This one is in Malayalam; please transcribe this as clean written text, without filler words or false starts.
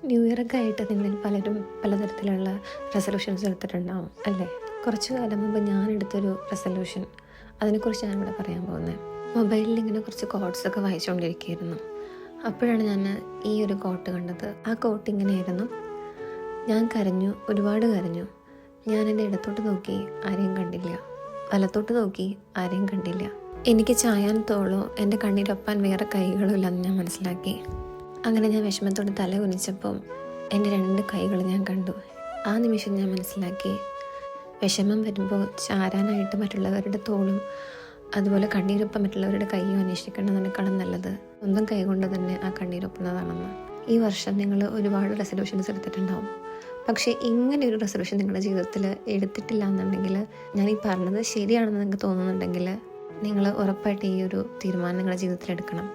ന്യൂ ഇയറൊക്കെ ആയിട്ട് നിങ്ങളിൽ പലരും പലതരത്തിലുള്ള റെസൊല്യൂഷൻസ് എടുത്തിട്ടുണ്ടാവും അല്ലേ? കുറച്ച് കാലം മുമ്പ് ഞാനെടുത്തൊരു റെസൊല്യൂഷൻ, അതിനെക്കുറിച്ച് ഞാനിവിടെ പറയാൻ പോകുന്നത്. മൊബൈലിൽ ഇങ്ങനെ കുറച്ച് കോട്ട്സൊക്കെ വായിച്ചുകൊണ്ടിരിക്കുകയായിരുന്നു. അപ്പോഴാണ് ഞാൻ ഈ ഒരു കോട്ട് കണ്ടത്. ആ കോട്ട് ഇങ്ങനെയായിരുന്നു: ഞാൻ കരഞ്ഞു, ഒരുപാട് കരഞ്ഞു. ഞാൻ എൻ്റെ ഇടത്തോട്ട് നോക്കി, ആരെയും കണ്ടില്ല. വലത്തോട്ട് നോക്കി, ആരെയും കണ്ടില്ല. എനിക്ക് ചായാൻ തോളോ എൻ്റെ കണ്ണീരൊപ്പാൻ വേറെ കൈകളോ ഇല്ലെന്ന് ഞാൻ മനസ്സിലാക്കി. അങ്ങനെ ഞാൻ വിഷമത്തോട് തല കുനിച്ചപ്പം എൻ്റെ 2 കൈകൾ ഞാൻ കണ്ടു. ആ നിമിഷം ഞാൻ മനസ്സിലാക്കി, വിഷമം വരുമ്പോൾ ചാരാനായിട്ട് മറ്റുള്ളവരുടെ തോളും അതുപോലെ കണ്ണീരൊപ്പം മറ്റുള്ളവരുടെ കൈയും അന്വേഷിക്കുന്നതിനേക്കാളും നല്ലത് സ്വന്തം കൈ കൊണ്ട് തന്നെ ആ കണ്ണീരൊപ്പുന്നതാണെന്ന്. ഈ വർഷം നിങ്ങൾ ഒരുപാട് റെസൊല്യൂഷൻസ് എടുത്തിട്ടുണ്ടാവും. പക്ഷേ ഇങ്ങനെ ഒരു റെസൊല്യൂഷൻ നിങ്ങളുടെ ജീവിതത്തിൽ എടുത്തിട്ടില്ല എന്നുണ്ടെങ്കിൽ, ഞാൻ ഈ പറഞ്ഞത് ശരിയാണെന്ന് നിങ്ങൾക്ക് തോന്നുന്നുണ്ടെങ്കിൽ, നിങ്ങൾ ഉറപ്പായിട്ട് ഈ ഒരു തീരുമാനം നിങ്ങളുടെ ജീവിതത്തിൽ എടുക്കണം.